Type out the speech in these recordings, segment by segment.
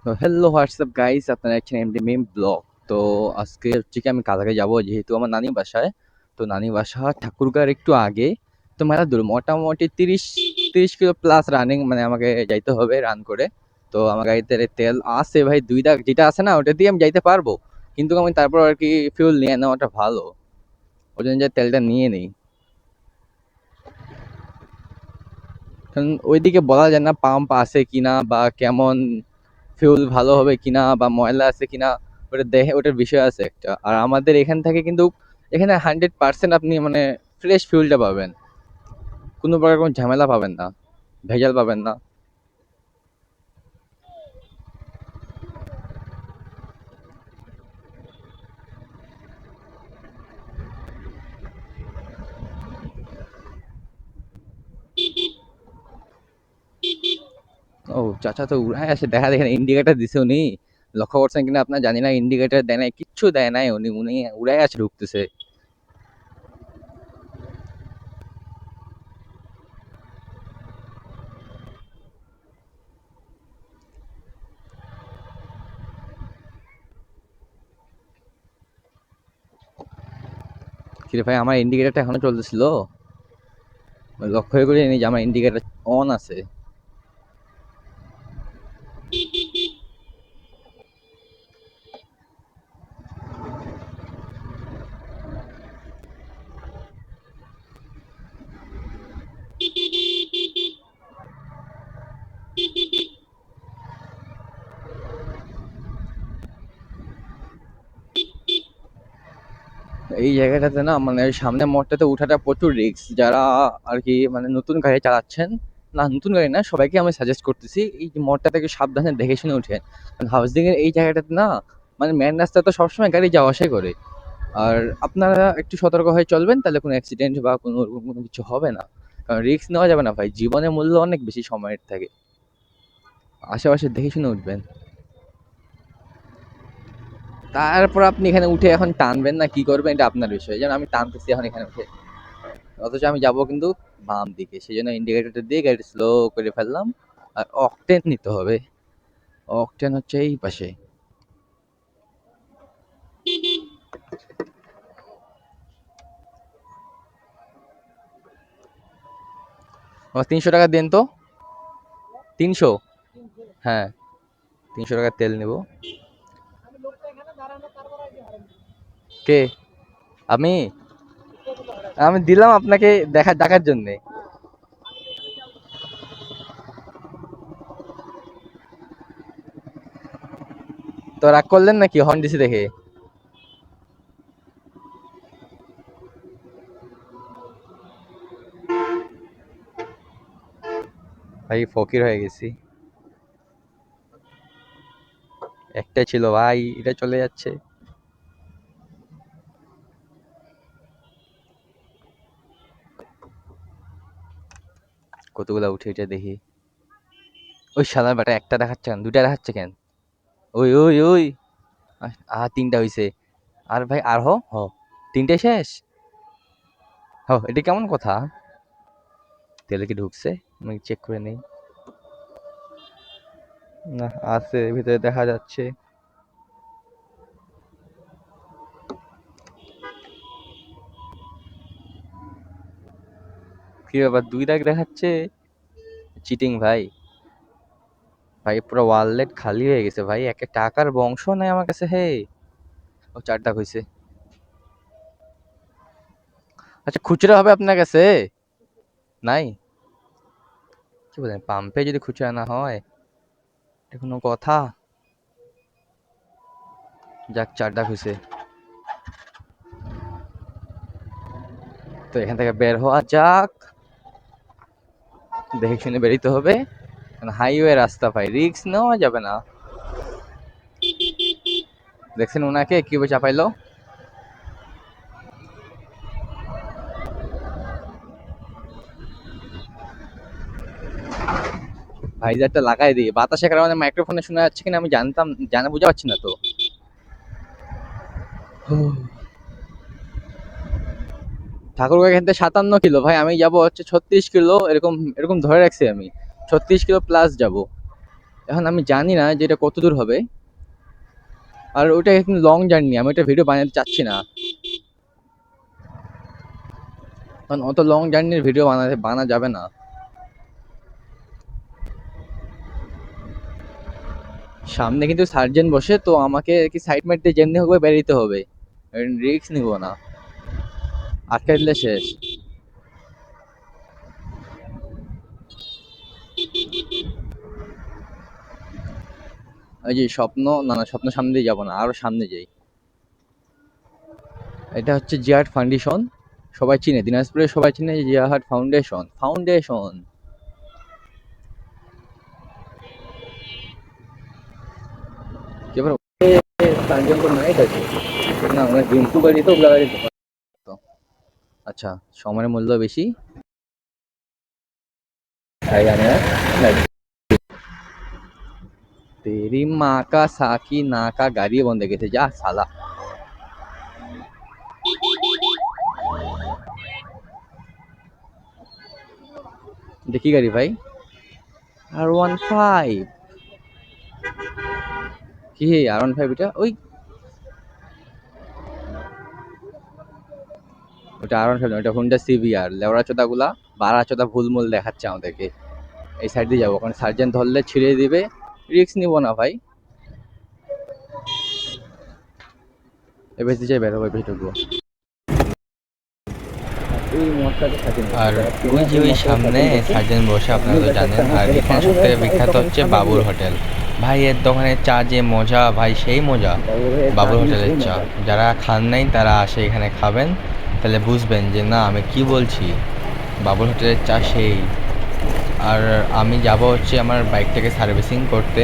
তো hello WhatsApp guys, আপনারা দেখছেন এমডি মিম ব্লগ। তো আজকে হচ্ছে কি আমি কালকে যাব যেহেতু আমার নানি বাসায়। তো নানি বাসা ঠাকুরগাঁর একটু আগে। তো মেলা দূর, মোটামুটি 30 কিলো প্লাস রানিং, মানে আমাকে যাইতে হবে রান করে। তো আমার গাড়িতে তেল আছে ভাই, 2 দাগ যেটা আছে না ওটা দিয়ে আমি যাইতে পারবো। কিন্তু আমি তারপর আর কি ফিউল নিয়ে নেওয়াটা ভালো, ওই জন্য যে তেলটা নিয়ে নিই। কারণ ওইদিকে বলা যায় না পাম্প আছে কিনা বা কেমন ফিউল ভালো হবে কিনা বা ময়লা আছে কিনা, ওটা দেখে ওটার বিষয় আছে একটা। আর আমাদের এখান থেকে কিন্তু এখানে 100% আপনি মানে ফ্রেশ ফিউলটা পাবেন, কোনো প্রকার কোনো ঝামেলা পাবেন না, ভেজাল পাবেন না। ও চাচা তো উড়াই আসে, দেখা দেখেন ইন্ডিকেটার দিছে উনি, লক্ষ্য করছেন কিনা আপনার জানি না, ইন্ডিকেটার দেয় নাই, কিচ্ছু দেয় নাই, উনি উনি উড়াই আসে ঢুকতেছে। কিরে ভাই, আমার ইন্ডিকেটারটা এখনো চলতেছিল, লক্ষ্য করে নি যে আমার ইন্ডিকেটার অন আছে। এই জায়গাটাতে না মানে ওই সামনে মোড়টাতে উঠাটা প্রচুর রিস্ক, যারা আর কি মানে নতুন গাড়ি চালাচ্ছেন, না নতুন গাড়ি না, সবাইকে আমি সাজেস্ট করতেছি এই যে মোড়টা থেকে সাবধানে দেখে শুনে উঠেন। কারণ হাউসিং এর এই জায়গাটাতে না মানে মেন রাস্তা তো সবসময় গাড়ি যাওয়া আসা করে। আর আপনারা একটু সতর্ক হয়ে চলবেন, তাহলে কোনো অ্যাক্সিডেন্ট বা কোনো ওরকম কোনো কিছু হবে না। কারণ রিস্ক নেওয়া যাবে না ভাই, জীবনের মূল্য অনেক বেশি সময়ের থাকে। আশেপাশে দেখে শুনে উঠবেন। তারপর আপনি এখানে উঠে এখন টানবেন না কি করবেন এটা আপনার বিষয়, যেন আমি টানতেছি এখন এখানে উঠে, অথচ আমি যাব কিন্তু বাম দিকে, সেই জন্য ইন্ডিকেটরটা দিয়ে গাড়ি স্লো করে ফেললাম। আর অকটেন নিতে হবে, অকটেন হচ্ছে এই পাশে। আমার 300 টাকা দেন তো। 300, হ্যাঁ, 300 টাকা তেল নেব। কে? আমি আমি দিলাম আপনাকে দেখার জন্য। তো রাগ করলেন নাকি হর্ন দিছি দেখে? ভাই ফকির হয়ে গেছি, একটাই ছিল ভাই, এটা চলে যাচ্ছে। কতগুলা উঠে এটা দেখি। ওই শালার বেটা একটা দেখাচ্ছে কেন, দুটা দেখাচ্ছে কেন? ওই ওই ওই, তিনটা হইছে। আর ভাই আর হ, তিনটে শেষ। এটা কেমন কথা? তেলে কি ঢুকছে? আমি চেক করে নেই। না, আছে ভিতরে দেখা যাচ্ছে। কি ব্যাপার, 2 দাগ দেখাচ্ছে? চিটিং ভাই। ভাই পুরো ওয়ালেট খালি হয়ে গেছে ভাই, একটা টাকার বংশ নাই আমার কাছে হে। ও 4 দাগ হয়েছে। আচ্ছা, খুচরা হবে আপনার কাছে? নাই? কি বলেন, পাম্পে যদি খুচরা না হয় এটা কোনো কথা? যাক, 4 দাগ হয়েছে। তো এখান থেকে বের হওয়া যাক, দেখে শুনে বেরিতে হবে। হাইওয়ে রাস্তা ভাই, রিস্ক নেওয়া যাবে না। দেখছেন ওনাকে কিভাবে চাপাইলো? ভাইজারটা লাগাই দিই, বাতাসের কারণে মাইক্রোফোনে শোনা যাচ্ছে কিনা আমি জানা বুঝতে পারছি না তো। ঠাকুরগাঁ এখান থেকে 57 কিলো ভাই, আমি যাব হচ্ছে 36 কিলো, এরকম এরকম ধরে রাখছি আমি, 36 কিলো প্লাস যাব। এখন আমি জানি না যে এটা কত দূর হবে, আর ওটা একটু লং জার্নি, আমি ওটা ভিডিও বানাতে চাচ্ছি না, কারণ অত লং জার্নির ভিডিও বানা যাবে না। সামনে কিন্তু সার্জেন্ট বসে, তো আমাকে কি সাইড মারতে যেমনি হবে বেরিয়ে হবে, রিস্ক নিব না, আটকে দিলে শেষ। ওই যে স্বপ্ন, না না স্বপ্ন সামনে দিয়ে যাবো না, আরো সামনে যাই। এটা হচ্ছে জিয়াহাট ফাউন্ডেশন, সবাই চিনে, দিনাজপুরে সবাই চিনে জিয়াহাট ফাউন্ডেশন। ফাউন্ডেশন কি আবার সার্জেন্ট তো নাই থাকে না, আমরা জিন্টু বাড়ি তো ওগুলা গাড়ি তো। আচ্ছা, সময়ের মূল্য বেশি, তাই আমি আর নাই। তেরি মা কা সাকি না কা গাড়ি বন্ধ গেছে, যা সালা। দেখি গাড়ি ভাই, R15, কি R15 এটা? ওই ওটা R15 না, ওটা হুন্ডা সিভিআর। লেওড়া চোদাগুলা বাড়া চোদা ভুলমুল দেখাচ্ছে আমাদেরকে। এই সাইড দিয়ে যাবো, কারণ সার্জেন্ট ধরলে ছিঁড়ে দিবে, রিস্ক নিব না ভাই। এবার দিয়ে বেরোবো, এবার ঢুকবো। আর ওই যে ওই সামনে সার্জেন্ট বসে, আপনারা তো জানেন। আর এখানে সবথেকে বিখ্যাত হচ্ছে বাবুর হোটেল। ভাই এর দোকানের চা যে মজা, ভাই সেই মজা বাবুর হোটেলের চা। যারা খান নাই তারা আসে এখানে খাবেন, তাহলে বুঝবেন যে না আমি কি বলছি। বাবুর হোটেলের চা সেই। আর আমি যাব হচ্ছে আমার বাইকটাকে সার্ভিসিং করতে।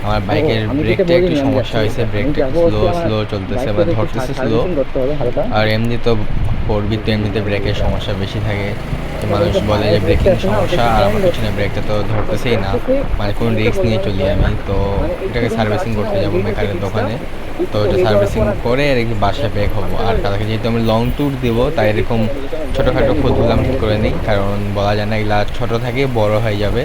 আমার বাইকের ব্রেকটা একটু সমস্যা হয়েছে, ব্রেকটা স্লো স্লো চলতেছে, মানে ধরতেছে স্লো। আর এমনি তো পড়বি তো, এমনিতে ব্রেকের সমস্যা বেশি থাকে। তো মানুষ বলে যে ব্রেকিং সমস্যা, আর আমার পিছনে ব্রেকটা তো ধরতেছেই না, মানে কোন রিস্ক নিয়ে চলি আমি। তো এটাকে সার্ভিসিং করতে যাবো মেকারের দোকানে। তো এটা সার্ভিসিং করে আর কি বাসায় ব্রেক হবো। আর তাদেরকে যেহেতু আমি লং ট্যুর দিব, তাই এরকম ছোটোখাটো খুদগুলো আমি ঠিক করে নিই, কারণ বলা যায় না এগুলা ছোটো থেকে বড় হয়ে যাবে।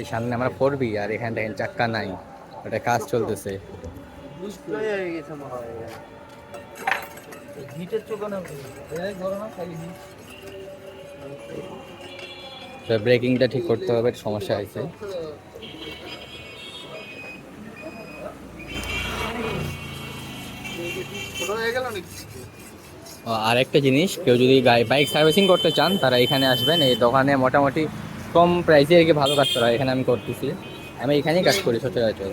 এই সামনে আমরা পড়বি, আর এখানে দেখেন চাক্কা নাই, ওটা কাজ চলতেছে। তো ব্রেকিংটা ঠিক করতে হবে, সমস্যা আছে। আর একটা জিনিস, কেউ যদি বাইক সার্ভিসিং করতে চান তারা এখানে আসবেন, এই দোকানে মোটামুটি কম প্রাইসে আর কি ভালো কাজ করা হয়। এখানে আমি করতেছি, আমি এখানেই কাজ করি সচরাচর।